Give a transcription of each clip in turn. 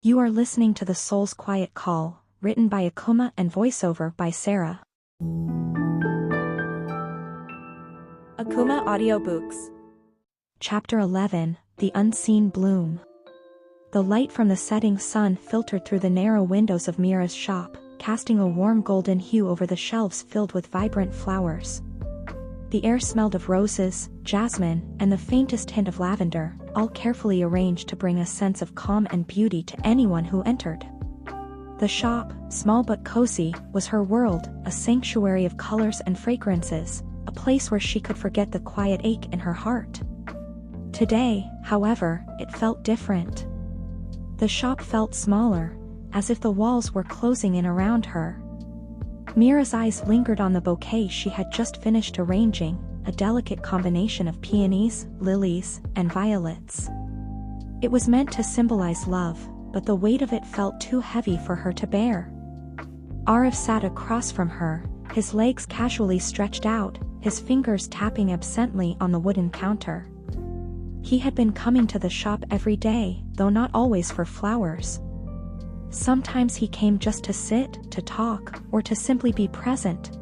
You are listening to The Soul's Quiet Call, written by Akumah and voiceover by Sara. Akumah Audiobooks. Chapter 11, The Unseen Bloom. The light from the setting sun filtered through the narrow windows of Meera's shop, casting a warm golden hue over the shelves filled with vibrant flowers. The air smelled of roses, jasmine, and the faintest hint of lavender, all carefully arranged to bring a sense of calm and beauty to anyone who entered. The shop, small but cozy, was her world, a sanctuary of colors and fragrances, a place where she could forget the quiet ache in her heart. Today, however, it felt different. The shop felt smaller, as if the walls were closing in around her. Meera's eyes lingered on the bouquet she had just finished arranging, a delicate combination of peonies, lilies, and violets. It was meant to symbolize love, but the weight of it felt too heavy for her to bear. Aarav sat across from her, his legs casually stretched out, his fingers tapping absently on the wooden counter. He had been coming to the shop every day, though not always for flowers. Sometimes he came just to sit, to talk, or to simply be present.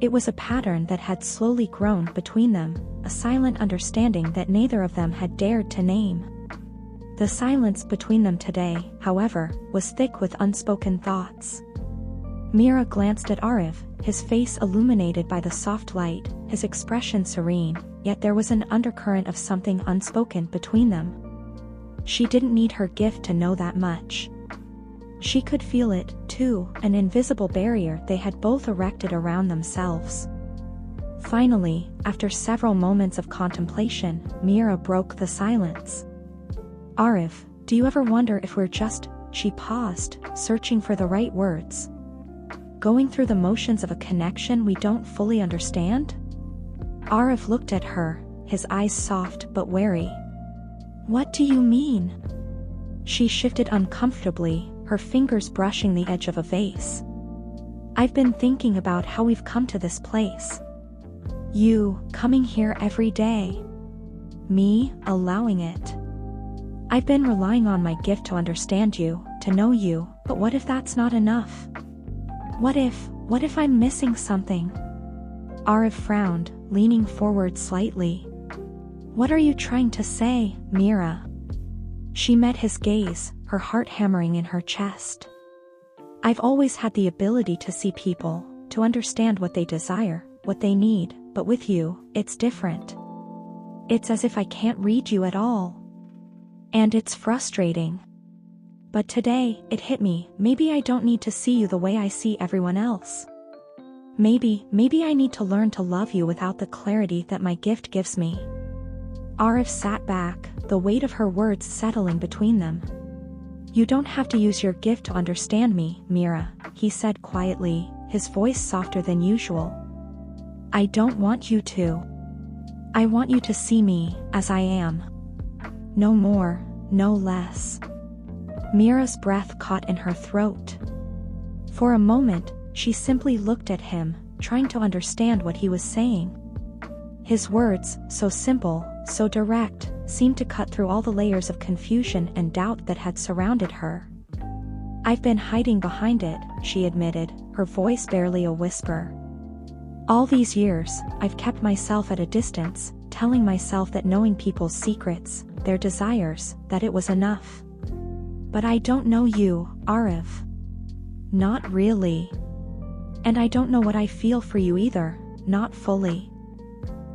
It was a pattern that had slowly grown between them, a silent understanding that neither of them had dared to name. The silence between them today, however, was thick with unspoken thoughts. Meera glanced at Aarav, his face illuminated by the soft light, his expression serene, yet there was an undercurrent of something unspoken between them. She didn't need her gift to know that much. She could feel it, too, an invisible barrier they had both erected around themselves. Finally, after several moments of contemplation, Meera broke the silence. "Aarav, do you ever wonder if we're just—" She paused, searching for the right words. "Going through the motions of a connection we don't fully understand?" Aarav looked at her, his eyes soft but wary. "What do you mean?" She shifted uncomfortably, her fingers brushing the edge of a vase. "I've been thinking about how we've come to this place. You, coming here every day. Me, allowing it. I've been relying on my gift to understand you, to know you, but what if that's not enough? What if I'm missing something?" Aarav frowned, leaning forward slightly. "What are you trying to say, Meera?" She met his gaze, her heart hammering in her chest. "I've always had the ability to see people, to understand what they desire, what they need, but with you, it's different. It's as if I can't read you at all. And it's frustrating. But today, it hit me, maybe I don't need to see you the way I see everyone else. Maybe I need to learn to love you without the clarity that my gift gives me." Aarav sat back, the weight of her words settling between them. "You don't have to use your gift to understand me, Meera," he said quietly, his voice softer than usual. "I don't want you to. I want you to see me, as I am. No more, no less." Meera's breath caught in her throat. For a moment, she simply looked at him, trying to understand what he was saying. His words, so simple, so direct, seemed to cut through all the layers of confusion and doubt that had surrounded her. "I've been hiding behind it," she admitted, her voice barely a whisper. "All these years, I've kept myself at a distance, telling myself that knowing people's secrets, their desires, that it was enough. But I don't know you, Aarav. Not really. And I don't know what I feel for you either, not fully."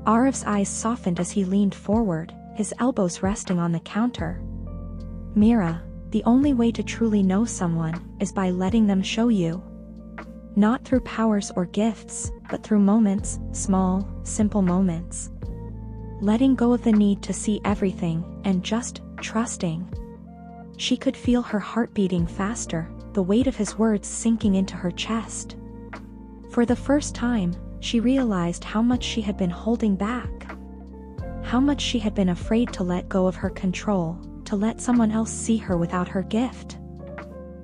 Aarav's eyes softened as he leaned forward, his elbows resting on the counter. "Meera, the only way to truly know someone is by letting them show you. Not through powers or gifts, but through moments, small, simple moments. Letting go of the need to see everything, and just trusting." She could feel her heart beating faster, the weight of his words sinking into her chest. For the first time, she realized how much she had been holding back. How much she had been afraid to let go of her control, to let someone else see her without her gift.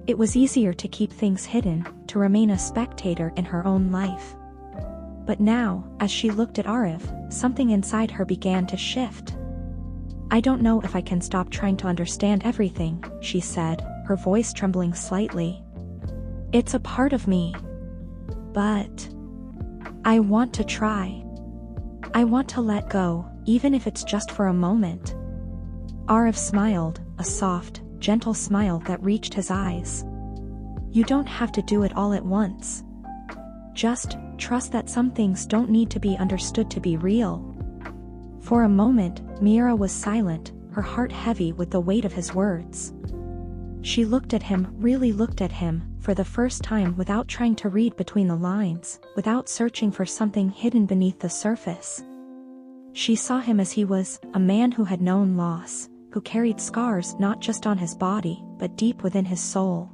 It was easier to keep things hidden, to remain a spectator in her own life. But now, as she looked at Aarav, something inside her began to shift. "I don't know if I can stop trying to understand everything," she said, her voice trembling slightly. "It's a part of me. But I want to try. I want to let go, even if it's just for a moment." Aarav smiled, a soft, gentle smile that reached his eyes. "You don't have to do it all at once. Just trust that some things don't need to be understood to be real." For a moment, Meera was silent, her heart heavy with the weight of his words. She looked at him, really looked at him, for the first time without trying to read between the lines, without searching for something hidden beneath the surface. She saw him as he was, a man who had known loss, who carried scars not just on his body, but deep within his soul.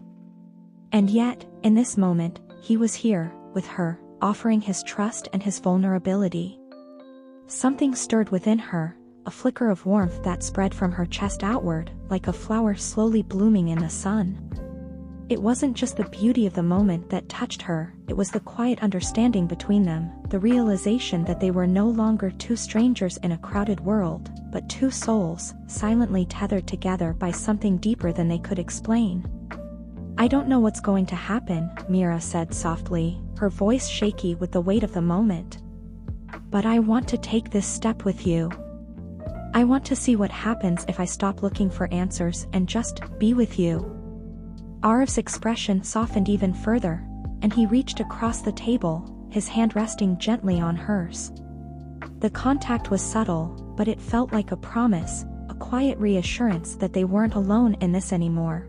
And yet, in this moment, he was here, with her, offering his trust and his vulnerability. Something stirred within her, a flicker of warmth that spread from her chest outward, like a flower slowly blooming in the sun. It wasn't just the beauty of the moment that touched her, it was the quiet understanding between them, the realization that they were no longer two strangers in a crowded world, but two souls, silently tethered together by something deeper than they could explain. "I don't know what's going to happen," Meera said softly, her voice shaky with the weight of the moment. "But I want to take this step with you. I want to see what happens if I stop looking for answers and just be with you." Aarav's expression softened even further, and he reached across the table, his hand resting gently on hers. The contact was subtle, but it felt like a promise, a quiet reassurance that they weren't alone in this anymore.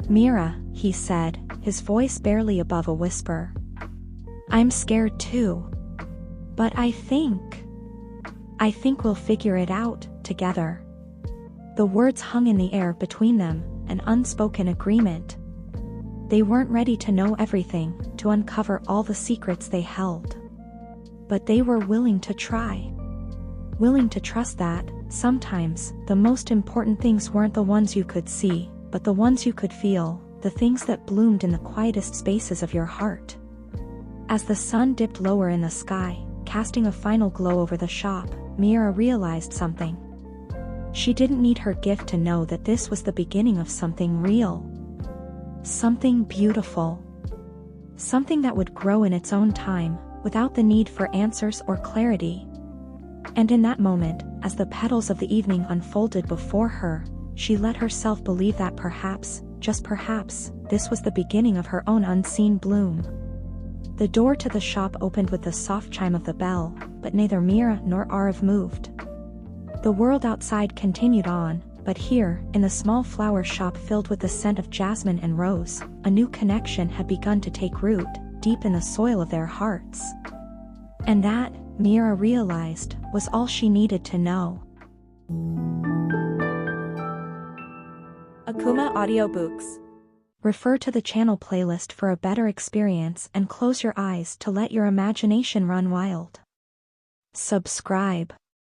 "Meera," he said, his voice barely above a whisper. "I'm scared too. But I think we'll figure it out, together." The words hung in the air between them, an unspoken agreement. They weren't ready to know everything, to uncover all the secrets they held. But they were willing to try. Willing to trust that, sometimes, the most important things weren't the ones you could see, but the ones you could feel, the things that bloomed in the quietest spaces of your heart. As the sun dipped lower in the sky, casting a final glow over the shop, Meera realized something. She didn't need her gift to know that this was the beginning of something real. Something beautiful. Something that would grow in its own time, without the need for answers or clarity. And in that moment, as the petals of the evening unfolded before her, she let herself believe that perhaps, just perhaps, this was the beginning of her own unseen bloom. The door to the shop opened with the soft chime of the bell, but neither Meera nor Aarav moved. The world outside continued on, but here, in the small flower shop filled with the scent of jasmine and rose, a new connection had begun to take root, deep in the soil of their hearts. And that, Meera realized, was all she needed to know. Akumah Audiobooks. Refer to the channel playlist for a better experience and close your eyes to let your imagination run wild. Subscribe.